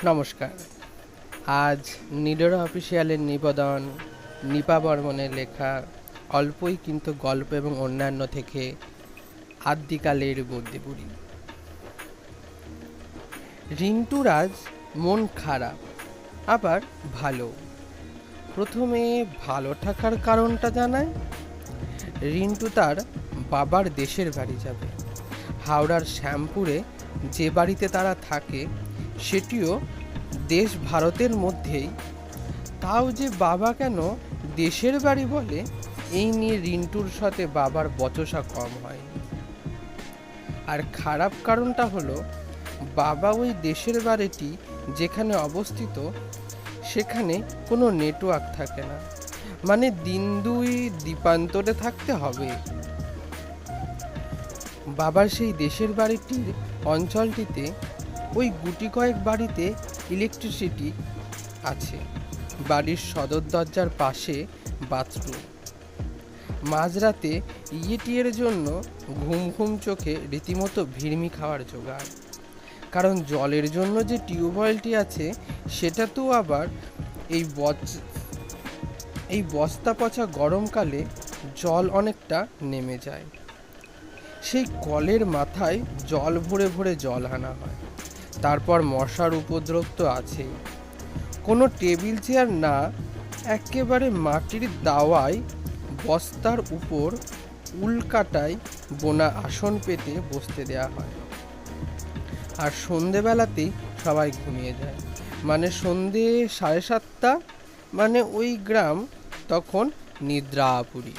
নমস্কার। আজ নিডোরা অফিসিয়ালের নিবেদন নিপা বর্মনের লেখা অল্পই কিন্তু গল্প এবং অন্যান্য থেকে আদ্যিকালের বদ্যিপুরী। রিন্টুর আজ মন খারাপ, আবার ভালো। প্রথমে ভালো থাকার কারণটা জানায়। রিন্টু তার বাবার দেশের বাড়ি যাবে। হাওড়ার শ্যামপুরে যে বাড়িতে তারা থাকে সেটিও দেশ ভারতের মধ্যেই। তাও যে বাবা কেন দেশের বাড়ি বলে, এই নিয়ে রিন্টুর সাথে বাবার বচসা কম হয়নি। আর খারাপ কারণটা হলো, বাবা ওই দেশের বাড়িটি যেখানে অবস্থিত সেখানে কোনো নেটওয়ার্ক থাকে না, মানে দিন দুই দ্বীপান্তরে থাকতে হবে। বাবার সেই দেশের বাড়িটির অঞ্চলটিতে ওই গুটি কয়েক বাড়িতে ইলেকট্রিসিটি আছে। বাড়ির সদর দরজার পাশে বাথরুম। মাঝরাতে ইয়েটির জন্য ঘুম ঘুম চোখে রীতিমতো ভিড়মি খাওয়ার জোগাড়। কারণ জলের জন্য যে টিউবওয়েলটি আছে সেটা তো আবার এই বস্তা পচা গরমকালে জল অনেকটা নেমে যায়। সেই কলের মাথায় জল ভরে ভরে জল আনা হয়। তারপর মশার উপদ্রব তো আছেই। কোনো টেবিল চেয়ার না, একেবারে মাটির দাওয়ায় বস্তার উপর উল্কাটায় বোনা আসন পেতে বসতে দেয়া হয়। আর সন্ধেবেলাতেই সবাই ঘুমিয়ে যায়, মানে সন্ধে 7:30, মানে ওই গ্রাম তখন নিদ্রাপুরী।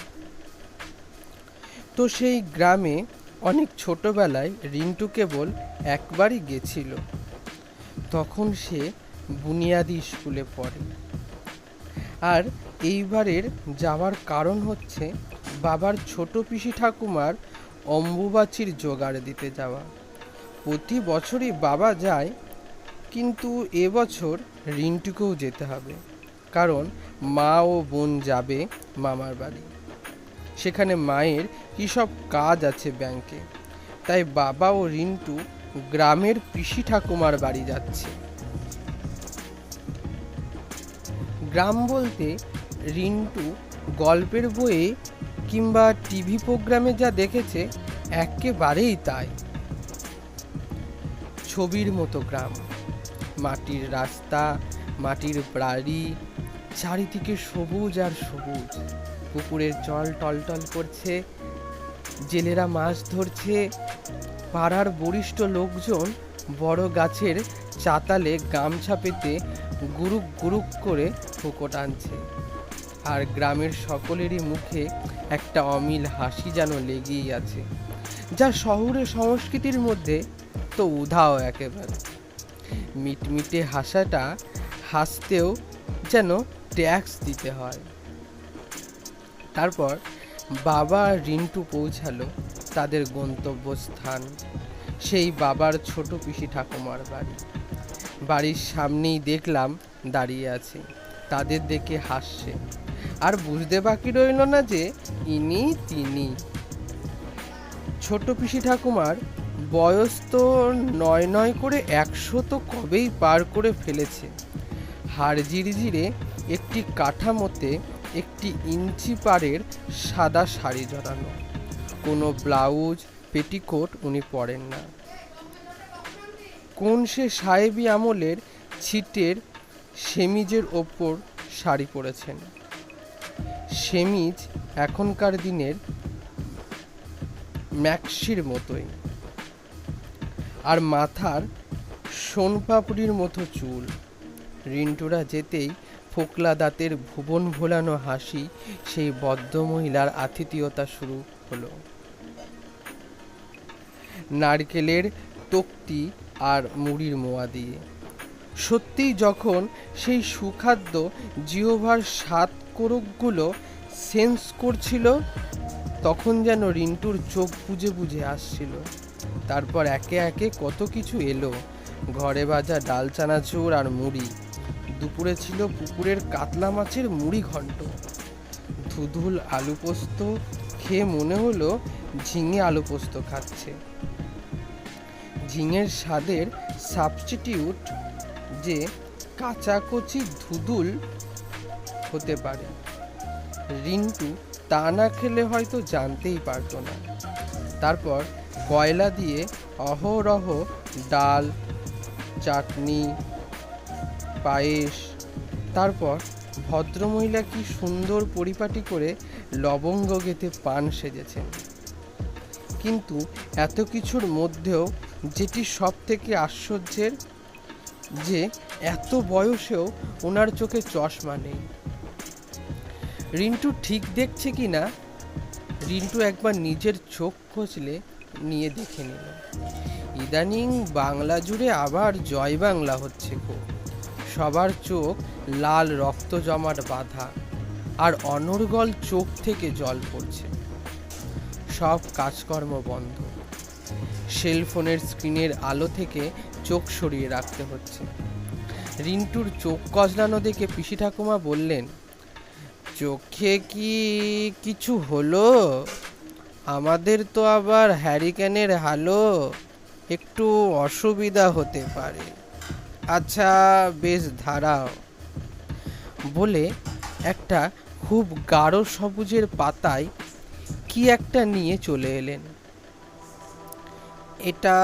তো সেই গ্রামে অনেক ছোটবেলায় রিন্টু কেবল একবারই গেছিল। তখন সে বুনিয়াদি স্কুলে পড়ে। আর এইবারের যাওয়ার কারণ হচ্ছে বাবার ছোট পিসি ঠাকুমার অম্বুবাচীর জোগাড় দিতে যাওয়া। প্রতি বছরই বাবা যায়, কিন্তু এবছর রিন্টুকেও যেতে হবে। কারণ মা ও বোন যাবে মামার বাড়ি। সেখানে মায়ের কী সব কাজ আছে ব্যাংকে, তাই বাবা ও রিন্টু গ্রামের পিসি ঠাকুমার বাড়ি যাচ্ছে। গ্রাম বলতে রিন্টু গল্পের বইয়ে কিংবা টিভি প্রোগ্রামে যা দেখেছে একেবারেই তাই। ছবির মতো গ্রাম, মাটির রাস্তা, মাটির বাড়ি, চারিদিকে সবুজ আর সবুজ। পুকুরের জল টলটল করছে, জেলেরা মাছ ধরছে। পাড়ার বরিষ্ঠ লোকজন বড় গাছের চাতালে গামছা পেতে গুরুক গুরুক করে হুঁকো টানছে। আর গ্রামের সকলেরই মুখে একটা অমিল হাসি যেন লেগেই আছে, যা শহুরে সংস্কৃতির মধ্যে তো উধাও একেবারে। মিটমিটে হাসাটা হাসতেও যেন ট্যাক্স দিতে হয়। তারপর বাবা আর রিন্টু পৌঁছালো তাদের গন্তব্যস্থান, সেই বাবার ছোট পিসি ঠাকুমার বাড়ি। বাড়ির সামনেই দেখলাম দাঁড়িয়ে আছে, তাদের দেখে হাসছে। আর বুঝতে বাকি রইল না যে ইনি তিনি। ছোট পিসি ঠাকুমার বয়স তো নয় করে 100 তো কবেই পার করে ফেলেছে। হাড় জিরজিরে একটি কাঠামোতে একটি ইঞ্চি পাড়ের সাদা শাড়ি জড়ানো। কোনো ব্লাউজ পেটিকোট উনি পরেন না। কোন সে সাহেবি আমলের ছিটের সেমিজের ওপর শাড়ি পরেছেন। সেমিজ এখনকার দিনের ম্যাক্সির মতোই। আর মাথার সোনপাপড়ির মতো চুল। রিন্টুরা যেতেই ফোকলা দাঁতের ভুবন ভোলানো হাসি সেই বদ্ধ মহিলার আতিথেয়তা শুরু হলো। নারকেলের তক্তি আর মুড়ির মোয়া দিয়ে। সত্যিই যখন সেই সুখাদ্য জিহ্বার স্বাদ কোরকগুলো সেন্স করছিল, তখন যেন রিন্টুর চোখ বুজে বুজে আসছিল। তারপর একে একে কত কিছু এলো। ঘরে ভাজা ডাল চানাচুর আর মুড়ি। দুপুরে ছিল পুকুরের কাতলা মাছের মুড়ি ঘন্ট। ধুধুল আলু পোস্ত খেয়ে মনে হলো ঝিঙে আলু পোস্ত খাচ্ছে। ঝিঙের স্বাদের সাবস্টিটিউট যে কাচাকচি ধুদুল হতে পারে। রিন্টু তা না খেলে হয়তো জানতেই পারতো না। তারপর কয়লা দিয়ে অহরহ ডাল, চাটনি, পায়েস, তারপর ভদ্রমহিলা কি সুন্দর পরিপাটি করে লবঙ্গ গেঁথে পান সেজেছেন। কিন্তু এত কিছুর মধ্যেও যেটি সব থেকে আশ্চর্যের, যে এত বয়সেও ওনার চোখে চশমা নেই। রিন্টু ঠিক দেখছে কি না রিন্টু একবার নিজের চোখ কচলে নিয়ে দেখে নিল। ইদানিং বাংলা জুড়ে আবার জয় বাংলা হচ্ছে খুব। সবার চোখ লাল রক্ত জমাট বাঁধা, আর অনর্গল চোখ থেকে জল পড়ছে। সব কাজকর্ম বন্ধ। সেলফোনের স্ক্রিনের আলো থেকে চোখ সরিয়ে রাখতে হচ্ছে। রিন্টুর চোখ কচলানো দেখে পিসি ঠাকুমা বললেন, চোখে কি কিছু হলো? আমাদের তো আবার হ্যারিকেনের হালো, একটু অসুবিধা হতে পারে। আচ্ছা বেশ দাঁড়াও বলে একটা খুব গাঢ় সবুজের পাতায় কি একটা নিয়ে চলে এলেন। এটা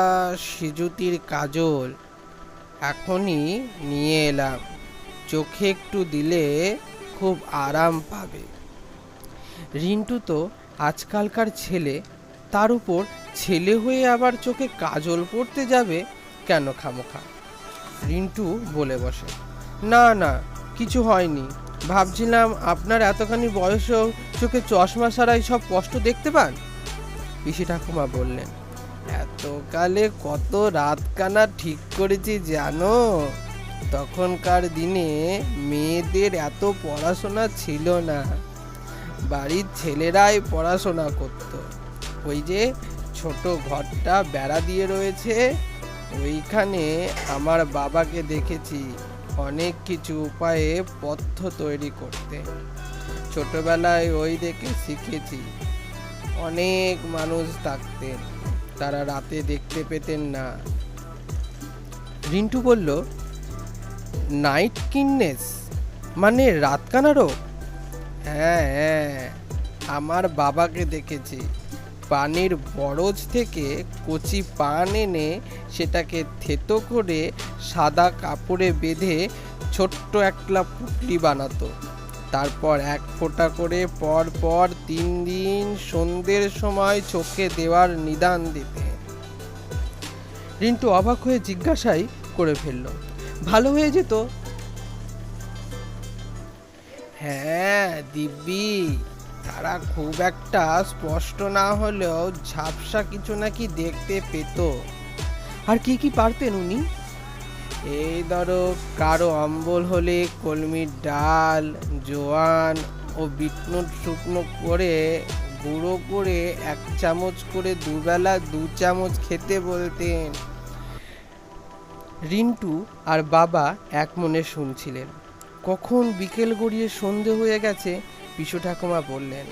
সেজুতির কাজল, এখনই নিয়ে এলাম, চোখে একটু দিলে খুব আরাম পাবে। রিন্টু তো আজকালকার ছেলে, তার উপর ছেলে হয়ে আবার চোখে কাজল পড়তে যাবে কেন খামোখা। রিন্টু বলে বসে, না না কিছু হয়নি, ভাবছিলাম আপনার এতখানি বয়সেও চোখে চশমা ছাড়াই সব কষ্ট দেখতে পান। পিসি ঠাকুমা বললেন, এতকালে কত রাতকানা ঠিক করেছি জানো। তখনকার দিনে মেয়েদের এত পড়াশোনা ছিল না, বাড়ির ছেলেরাই পড়াশোনা করত। ওই যে ছোট ঘরটা বেড়া দিয়ে রয়েছে, ওইখানে আমার বাবাকে দেখেছি অনেক কিছু উপায়ে পথ্য তৈরি করতে। ছোটবেলায় ওই দেখে শিখেছি। অনেক মানুষ থাকতেন, তারা রাতে দেখতে পেতেন না। রিন্টু বলল, নাইট কিডনেস মানে রাতকানা রোগ? হ্যাঁ হ্যাঁ, আমার বাবাকে দেখেছি। পানির বরজ থেকে কচি পান এনে সেটাকে থেতো করে সাদা কাপড়ে বেঁধে ছোট্ট একটা পুটলি বানাতো। তারপর এক ফোঁটা করে পর পর 3 দিন সন্ধ্যের সময় চোখে দেওয়ার নিদান দিতে। রিন্টু অবাক হয়ে জিজ্ঞাসাই করে ফেলল, ভালো হয়ে যেত? হ্যাঁ দিব্যি, তারা খুব একটা স্পষ্ট না হলেও ঝাপসা কিছু নাকি দেখতে পেত। আর কি কি পারতেন উনি? এই ধরো, কারো অম্বল হলে কলমির ডাল, জোয়ান ও বিটনুট শুকনো করে গুঁড়ো করে 1 চামচ করে দুবেলা 2 চামচ খেতে বলতেন। রিন্টু আর বাবা এক মনে শুনছিলেন। কখন বিকেল গড়িয়ে সন্ধে হয়ে গেছে, পিসু ঠাকুমা বললেন,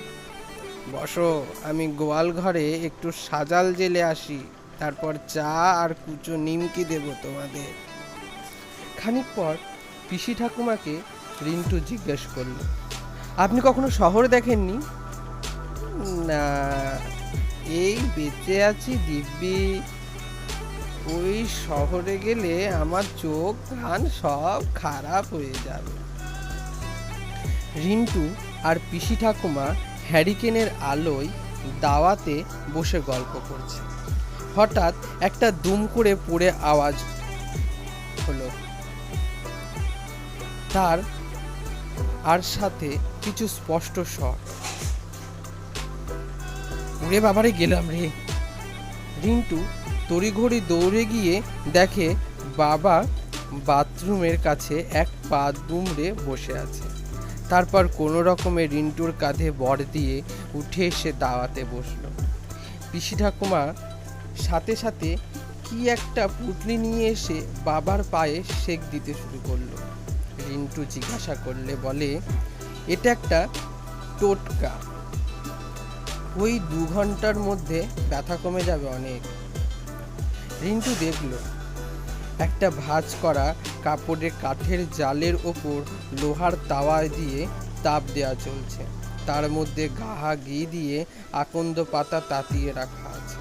বসো, আমি গোয়াল ঘরে একটু সাজাল জেলে আসি, তারপর চা আর কুচো নিমকি দেব তোমাদের। খানিক পর পিসি ঠাকুমাকে রিন্টু জিজ্ঞেস করল, আপনি কখনো শহর দেখেননি? না, এই বেঁচে আছি দিব্যি। ওই শহরে গেলে আমার চোখ কান সব খারাপ হয়ে যাবে। রিন্টু আর পিসি ঠাকুমা হ্যারিকেনের আলোয় দাওয়াতে বসে গল্প করছে। হঠাৎ একটা দুম করে পড়ে আওয়াজ হলো, তার আর সাথে কিছু স্পষ্ট স্বর, ওরে বাবারে গেলাম রে। রিন্টু তড়িঘড়ি দৌড়ে গিয়ে দেখে বাবা বাথরুমের কাছে এক পা দুমড়ে বসে আছে। তারপর কোনো রকমে রিন্টুর কাঁধে ভর দিয়ে উঠে এসে দাওয়াতে বসলো। পিসি ঠাকুমা সাথে সাথে কি একটা পুটলি নিয়ে এসে বাবার পায়ে সেক দিতে শুরু করলো। রিন্টু জিজ্ঞাসা করলে বলে, এটা একটা টোটকা, ওই 2 ঘন্টার মধ্যে ব্যথা কমে যাবে অনেক। রিন্টু দেখল একটা ভাঁজ করা কাপড়ে কাঠের জালের ওপর লোহার তাওয়ায় দিয়ে তাপ দেওয়া চলছে। তার মধ্যে গাহা ঘি দিয়ে আকন্দ পাতা তাতিয়ে রাখা আছে,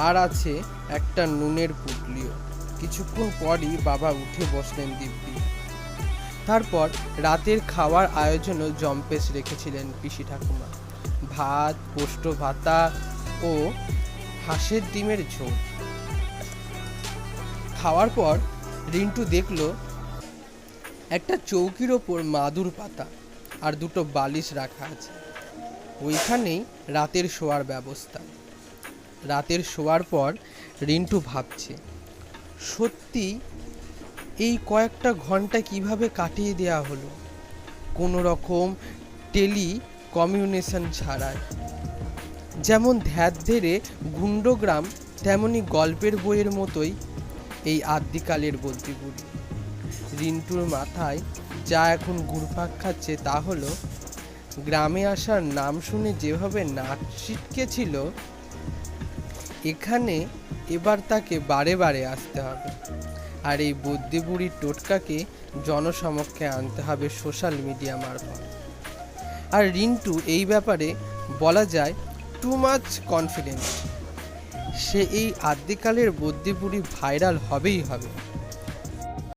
আর আছে একটা নুনের পুটলিও। কিছুক্ষণ পরই বাবা উঠে বসলেন দিব্যি। তারপর রাতের খাওয়ার আয়োজনও জম্পেশ রেখেছিলেন পিসি ঠাকুমা। ভাত, পোস্ত ভাতা ও হাঁসের ডিমের ঝোল। খাওয়ার পর রিন্টু দেখল একটা চৌকির ওপর মাদুর পাতা আর দুটো বালিশ রাখা আছে। ওইখানেই রাতের শোয়ার ব্যবস্থা। রাতের শোয়ার পর রিন্টু ভাবছে, সত্যি এই কয়েকটা ঘন্টা কিভাবে কাটিয়ে দেওয়া হলো কোনো রকম কমিউনিকেশন ছাড়াই। যেমন ধ্যাত ধেরে গুন্ডগ্রাম, তেমনি গল্পের বইয়ের মতোই এই আদ্যিকালের বদ্যিপুরী। রিন্টুর মাথায় যা এখন ঘুরপাক খাচ্ছে তা হলো, গ্রামে আসার নাম শুনে যেভাবে নাক ছিটকেছিল, এখানে এবার তাকে বারে বারে আসতে হবে। আর এই বদ্যিপুরীর টোটকাকে জনসমক্ষে আনতে হবে সোশ্যাল মিডিয়া মারফত। আর রিন্টু এই ব্যাপারে বলা যায় টু মাচ কনফিডেন্ট। সে এই আদ্যিকালের বদ্যিপুরী ভাইরাল হবেই হবে।